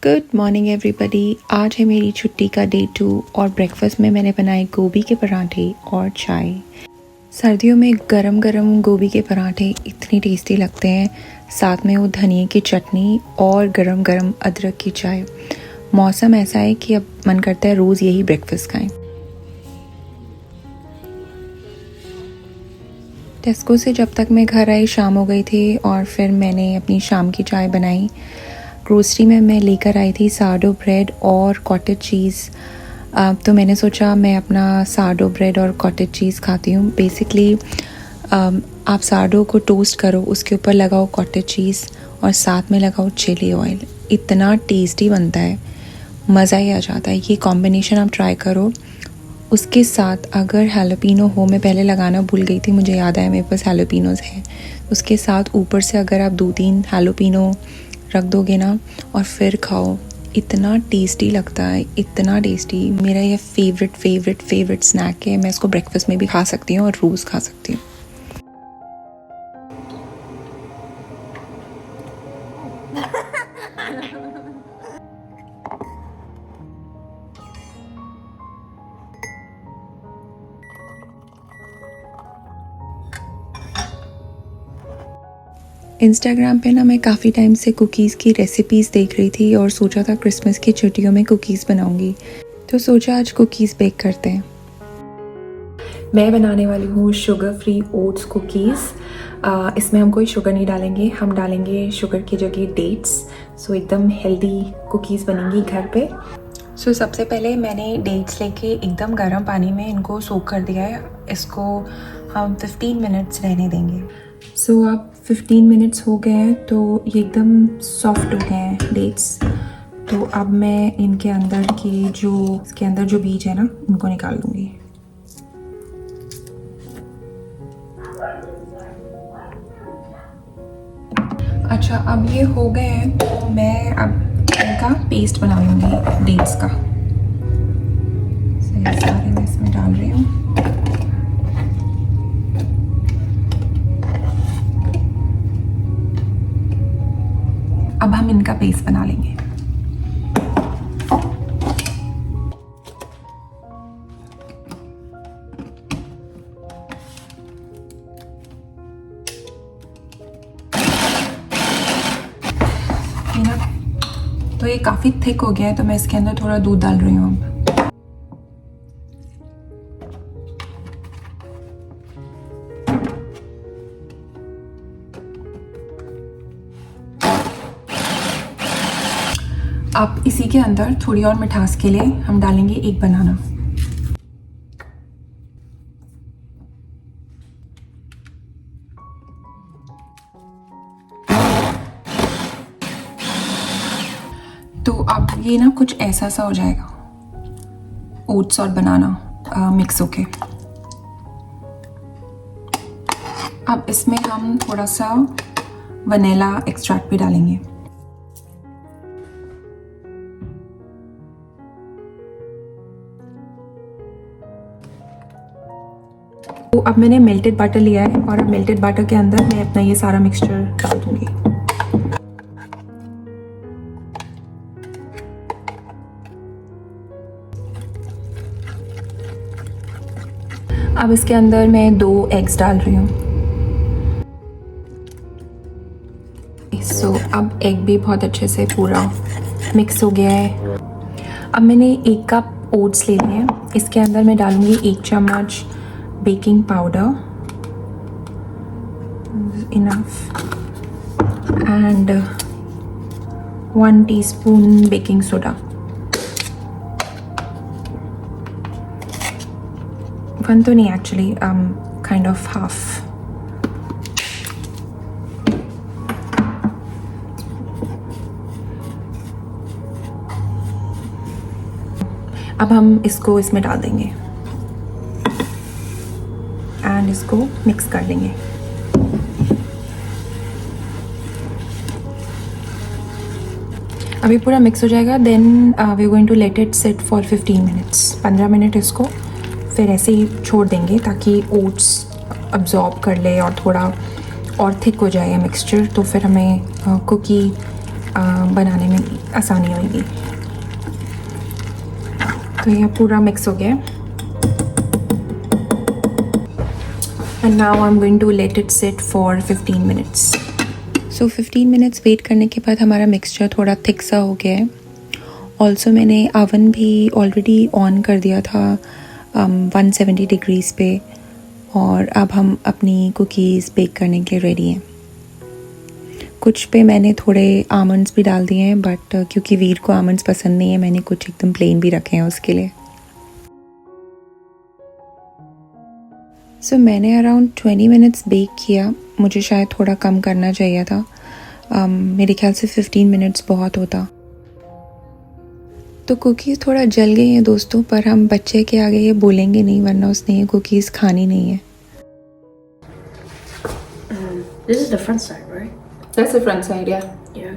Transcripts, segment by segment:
Good morning everybody. आज है मेरी छुट्टी का डे 2 और ब्रेकफास्ट में मैंने बनाए गोभी के पराठे और चाय। सर्दियों में गरम गरम गोभी के पराठे इतनी टेस्टी लगते हैं, साथ में वो धनिए की चटनी और गरम गरम अदरक की चाय। मौसम ऐसा है कि अब मन करता है रोज़ यही ब्रेकफास्ट खाएं। टेस्को से जब तक मैं घर आई शाम हो गई थी और फिर मैंने अपनी शाम की चाय बनाई। ग्रोसरी में मैं लेकर आई थी सार्डो ब्रेड और कॉटेज चीज़। तो मैंने सोचा मैं अपना सार्डो ब्रेड और कॉटेज चीज़ खाती हूँ। बेसिकली आप सार्डो को टोस्ट करो, उसके ऊपर लगाओ कॉटेज चीज़ और साथ में लगाओ चिली ऑयल। इतना टेस्टी बनता है, मज़ा ही आ जाता है। ये कॉम्बिनेशन आप ट्राई करो। उसके साथ अगर हैलोपिनो हो, मैं पहले लगाना भूल गई थी, मुझे याद आया मेरे पास हैलोपिनोज़ है। उसके साथ ऊपर से अगर आप 2-3 हैलोपिनो रख दोगे ना और फिर खाओ, इतना टेस्टी लगता है, इतना टेस्टी। मेरा ये फेवरेट स्नैक है। मैं इसको ब्रेकफास्ट में भी खा सकती हूँ और रोज़ खा सकती हूँ। इंस्टाग्राम पे ना मैं काफ़ी टाइम से कुकीज़ की रेसिपीज़ देख रही थी और सोचा था क्रिसमस की छुट्टियों में कुकीज़ बनाऊंगी, तो सोचा आज कुकीज़ बेक करते हैं। मैं बनाने वाली हूँ शुगर फ्री ओट्स कुकीज़। इसमें हम कोई शुगर नहीं डालेंगे, हम डालेंगे शुगर की जगह डेट्स। सो एकदम हेल्दी कुकीज़ बनेंगी घर पे। सो सबसे पहले मैंने डेट्स लेके एकदम गर्म पानी में इनको सोक कर दिया है। इसको हम 15 मिनट्स रहने देंगे। सो अब 15 मिनट्स हो गए हैं, तो ये एकदम सॉफ्ट हो गए हैं डेट्स। तो अब मैं इनके अंदर इसके अंदर जो बीज है ना, उनको निकाल दूँगी। अच्छा, अब ये हो गए हैं, तो मैं अब इनका पेस्ट बना लूँगी डेट्स का। ये सारे मैं इसमें डाल रही हूँ। अब हम इनका पेस्ट बना लेंगे। तो ये काफ़ी थिक हो गया है, तो मैं इसके अंदर थोड़ा दूध डाल रही हूँ अब इसी के अंदर थोड़ी और मिठास के लिए हम डालेंगे एक बनाना। तो अब ये ना कुछ ऐसा सा हो जाएगा, ओट्स और बनाना मिक्स होके। अब इसमें हम थोड़ा सा वनीला एक्सट्रैक्ट भी डालेंगे। तो अब मैंने मेल्टेड बटर लिया है और अब मेल्टेड बटर के अंदर मैं अपना ये सारा मिक्सचर डाल दूंगी। अब इसके अंदर मैं 2 एग्स डाल रही हूँ। सो अब एग भी बहुत अच्छे से पूरा मिक्स हो गया है। अब मैंने 1 कप ओट्स ले लिए हैं। इसके अंदर मैं डालूंगी 1 चम्मच baking powder, enough, and 1 teaspoon baking soda. 1 तो नहीं एक्चुअली, काइंड ऑफ हाफ। अब हम इसको इसमें डाल देंगे एंड इसको मिक्स कर लेंगे। अभी पूरा मिक्स हो जाएगा, then we are going to let it sit for 15 minutes. 15 minute इसको फिर ऐसे ही छोड़ देंगे ताकि ओट्स अब्जॉर्ब कर ले और थोड़ा और थिक हो जाए मिक्सचर। तो फिर हमें कुकी बनाने में आसानी होगी। तो ये पूरा मिक्स हो गया and now I am going to let it sit for 15 minutes. So 15 minutes wait करने के बाद हमारा मिक्सचर थोड़ा थिक सा हो गया है। ऑल्सो मैंने ओवन भी ऑलरेडी ऑन कर दिया था 170 डिग्रीज़ पे, और अब हम अपनी कुकीज़ बेक करने के लिए रेडी हैं। कुछ पे मैंने थोड़े आमंड्स भी डाल दिए हैं, बट क्योंकि वीर को आमंड्स पसंद नहीं है मैंने कुछ एकदम प्लेन भी रखे हैं उसके लिए। सो मैंने अराउंड 20 मिनट्स बेक किया, मुझे शायद थोड़ा कम करना चाहिए था। मेरे ख्याल से 15 मिनट्स बहुत होता। तो कुकीज़ थोड़ा जल गई हैं दोस्तों, पर हम बच्चे के आगे ये बोलेंगे नहीं, वरना उसने ये कुकीज़ खानी नहीं है। This is the front side, right? That's the front side, yeah. Yeah.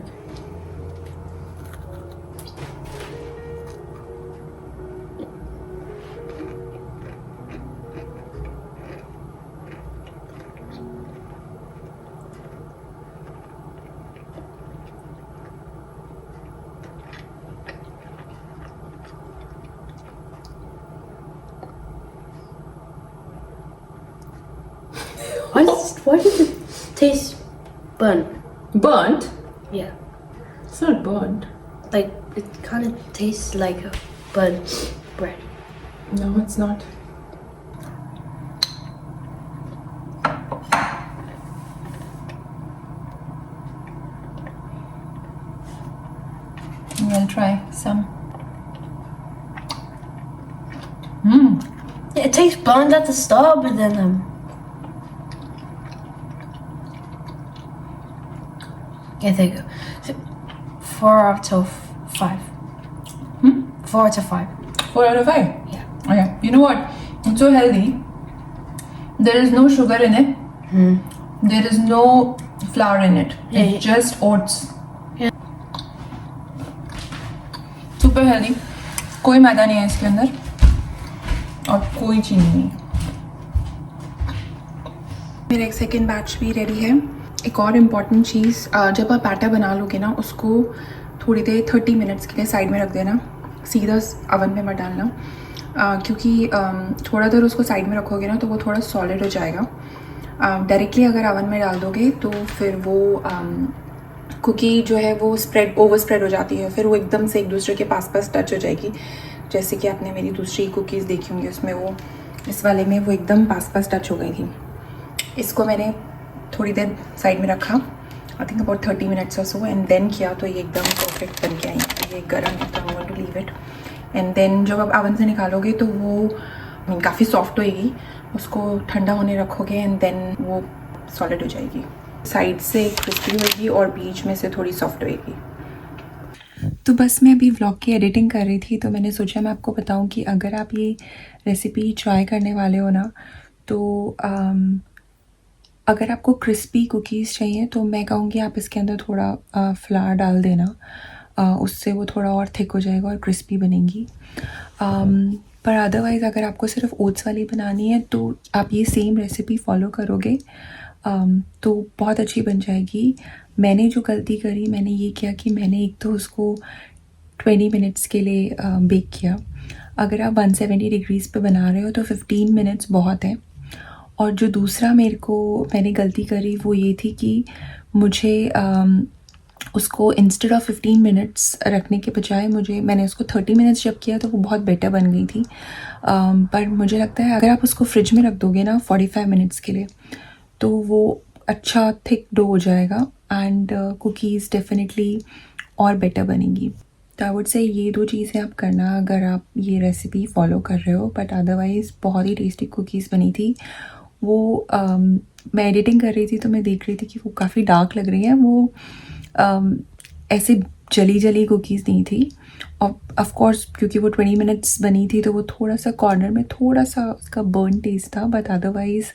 Why does it taste burnt? Burnt? Yeah. It's not burnt. Like, it kind of tastes like a burnt bread. No, it's not. I'll try some. It tastes burnt at the start, but then yeah, there you go. 4 out of 5. 4 out of 5. 4 out of 5? Yeah. Okay. You know what? It's so healthy. There is no sugar in it. There is no flour in it. Yeah, It's just oats. Yeah. Super healthy. कोई मैदा नहीं है इसके अंदर और कोई चीनी नहीं। मेरा एक सेकेंड बैच भी रेडी है। एक और इम्पॉर्टेंट चीज़, जब आप बैटर बना लोगे ना, उसको थोड़ी देर 30 मिनट्स के लिए साइड में रख देना, सीधा अवन में मत डालना, क्योंकि थोड़ा देर उसको साइड में रखोगे ना तो वो थोड़ा सॉलिड हो जाएगा। डायरेक्टली अगर अवन में डाल दोगे तो फिर वो कुकी जो है वो ओवर स्प्रेड हो जाती है, फिर वो एकदम से एक दूसरे के पास टच हो जाएगी। जैसे कि आपने मेरी दूसरी कुकीज़ देखी होंगी, उसमें वो इस वाले में वो एकदम पास टच हो गई थी। इसको मैंने थोड़ी देर साइड में रखा, आई थिंक अबाउट 30 मिनट्स और सो, एंड देन किया तो ये एकदम परफेक्ट बन के आई। ये गर्म है तो I want to leave it, and then जब आप ओवन से निकालोगे तो वो काफ़ी सॉफ्ट होएगी। उसको ठंडा होने रखोगे एंड देन वो सॉलिड हो जाएगी, साइड से क्रिस्पी होएगी और बीच में से थोड़ी सॉफ्ट होएगी। तो बस मैं अभी व्लॉग की एडिटिंग कर रही थी, तो मैंने सोचा मैं आपको बताऊं कि अगर आप ये रेसिपी ट्राई करने वाले हो ना, तो अगर आपको क्रिस्पी कुकीज़ चाहिए तो मैं कहूँगी आप इसके अंदर थोड़ा फ्लावर डाल देना, उससे वो थोड़ा और थिक हो जाएगा और क्रिस्पी बनेंगी। पर अदरवाइज़ अगर आपको सिर्फ ओट्स वाली बनानी है तो आप ये सेम रेसिपी फॉलो करोगे तो बहुत अच्छी बन जाएगी। मैंने जो गलती करी, मैंने ये किया कि मैंने एक तो उसको 20 मिनट्स के लिए बेक किया। अगर आप 170 डिग्रीज़ पे बना रहे हो तो 15 मिनट्स बहुत है। और जो दूसरा मैंने गलती करी वो ये थी कि मुझे उसको इंस्टेड ऑफ 15 मिनट्स रखने के बजाय मैंने उसको 30 मिनट्स जब किया तो वो बहुत बेटर बन गई थी। पर मुझे लगता है अगर आप उसको फ्रिज में रख दोगे ना 45 मिनट्स के लिए तो वो अच्छा थिक डो हो जाएगा एंड कुकीज़ डेफिनेटली और बेटर बनेगी। तो आई वुड से ये 2 चीज़ें आप करना अगर आप ये रेसिपी फॉलो कर रहे हो। बट अदरवाइज़ बहुत ही टेस्टी कुकीज़ बनी थी। वो मैं एडिटिंग कर रही थी तो मैं देख रही थी कि वो काफ़ी डार्क लग रही हैं, वो ऐसे जली कुकीज़ नहीं थी। और ऑफ कोर्स क्योंकि वो 20 मिनट्स बनी थी तो वो थोड़ा सा कॉर्नर में थोड़ा सा उसका बर्न टेस्ट था, but otherwise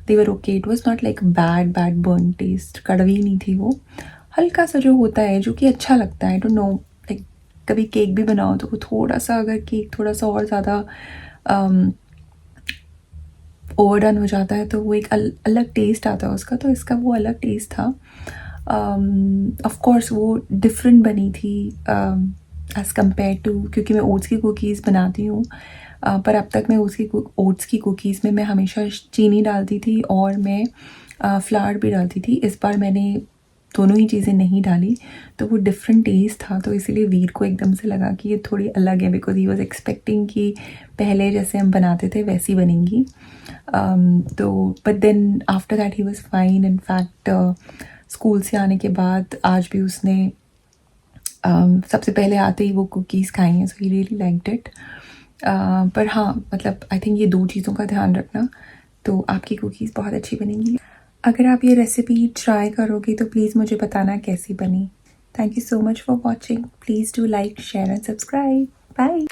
they were okay. It was not like bad burn taste, कड़वी नहीं थी वो, हल्का सा जो होता है जो कि अच्छा लगता है। आई डोंट नो, लाइक कभी केक भी बनाओ तो वो थोड़ा सा अगर केक थोड़ा सा और ज़्यादा ओवरडन हो जाता है तो वो एक अलग टेस्ट आता है उसका, तो इसका वो अलग टेस्ट था। ऑफ कोर्स वो डिफरेंट बनी थी एज़ कम्पेयर टू, क्योंकि मैं ओट्स की कुकीज़ बनाती हूँ, पर अब तक मैं ओट्स की कुकीज़ में मैं हमेशा चीनी डालती थी और मैं फ्लावर भी डालती थी। इस बार मैंने दोनों ही चीज़ें नहीं डाली, तो वो डिफरेंट टेस्ट था, तो इसीलिए वीर को एकदम से लगा कि ये थोड़ी अलग है, बिकॉज ही वॉज एक्सपेक्टिंग कि पहले जैसे हम बनाते थे वैसी बनेंगी। तो but then after that he was fine. In fact school से आने के बाद आज भी उसने सबसे पहले आते ही वो कुकीज़ खाई हैं, सो ही रियली लाइक्ड इट। पर हाँ, मतलब आई थिंक ये 2 चीज़ों का ध्यान रखना, तो आपकी कुकीज़ बहुत अच्छी बनेंगी। अगर आप ये रेसिपी ट्राई करोगे तो प्लीज़ मुझे बताना कैसी बनी। Thank you so much for watching. Please do like, share and subscribe. Bye.